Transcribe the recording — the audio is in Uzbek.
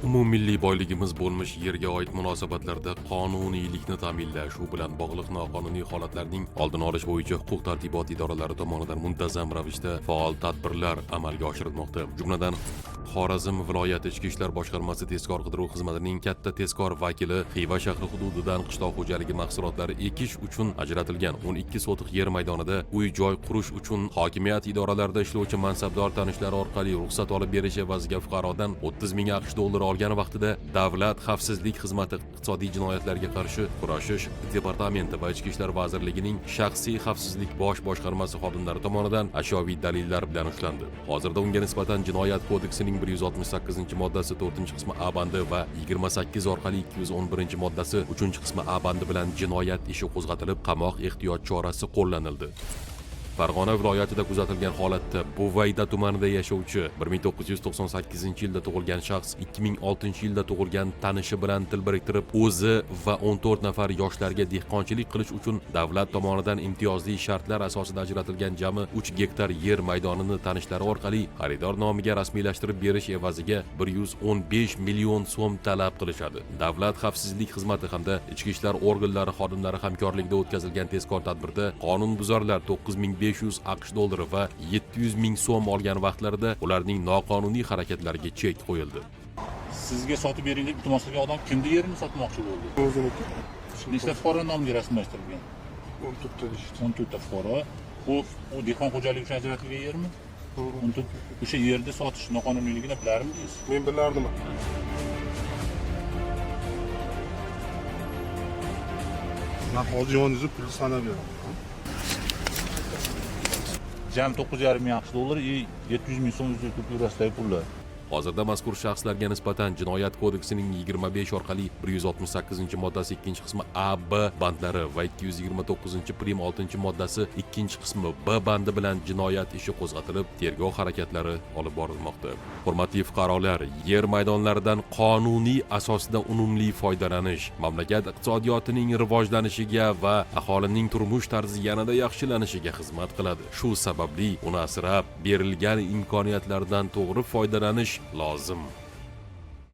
Umummilliy boyligimiz bo'lmish yerga oid munosabatlarda qonuniylikni ta'minlash, u bilan bog'liq noqonuniy holatlarning oldini olish bo'yicha huquq-tartibot idoralari tomonidan muntazam ravishda faol tadbirlar amalga oshirilmoqda. Jumladan, Xorazm viloyati Ichki ishlar boshqarmasi tezkor qidiruv xizmatining katta tezkor vakili Xiva shahri hududidan qishloq xo'jaligi mahsulotlari ekish uchun ajratilgan 12 sotix yer maydonida uy-joy qurish uchun hokimiyat idoralarida ishlovchi mansabdor tanishlari orqali ruxsat olib berish evaziga fuqarodan 30 ming AQSh dollari olgan vaqtida Davlat xavfsizlik xizmati iqtisodiy jinoyatlarga qarshi kurashish departamenti va Ichki ishlar vazirligining shaxsiy xavfsizlik bosh boshqarmasi xodimlari tomonidan ashyoviy dalillar bilan ushlandi. Hozirda unga nisbatan Jinoyat kodeksining 168-moddasi 4-qismi A bandi va 28 orqali 211-moddasi 3-qismi A bandi bilan jinoyat ishi qo'zg'atilib, qamoq ehtiyot chorasi qo'llanildi. Farg'ona viloyatida kuzatilgan holatda Buvayda tumanida yashovchi 1998-yilda tug'ilgan shaxs 2006-yilda tug'ilgan tanishi bilan til biriktirib, o'zi va 14 nafar yoshlarga dehqonchilik qilish uchun davlat tomonidan imtiyozli shartlar asosida ajratilgan jami 3 gektar yer maydonini tanishlari orqali xaridor nomiga rasmiylashtirib berish evaziga 115 million so'm talab qilishadi. Davlat xavfsizlik xizmati hamda ichki ishlar organlari xodimlari hamkorligida o'tkazilgan tezkor tadbirda qonunbuzarlar 9500 AQSh dollari va 700 ming so'm olgan vaqtlarida ularning noqonuniy harakatlariga chek qo'yildi. Sizga sotib bering deb iltimos qilgan odam kimni yerini sotmoqchi bo'ldi? O'ziniki. Nechta fuqaro nomiga rasmiylashtirilgan? 14 ta deyishdi. 14 ta fuqaro. Bu dehqon xo'jaligi uchun ajratilgan yermi? 14. O'sha yerda sotish noqonuniyligini bilarmidingiz? Men bilardim. Men hozir yoningizda pul sanab beraman. Jam 9,5 ming AQSh dollari, 700 ming so'm kupyurasidagi pullar. Hozirda mazkur shaxslarga nisbatan Jinoyat kodeksining 25 orqali 168-moddasi 2-qismi A, B bandlari va 229-6-moddasi 2-qismi B bandi bilan jinoyat ishi qo'zg'atilib, tergov harakatlari olib borilmoqda. Hurmatli fuqarolar, yer maydonlaridan qonuniy asosda unumli foydalanish mamlakat iqtisodiyotining rivojlanishiga va aholining turmush tarzi yanada yaxshilanishiga xizmat qiladi. Shu sababli uni asrab berilgan imkoniyatlardan to'g'ri foydalanish lozim.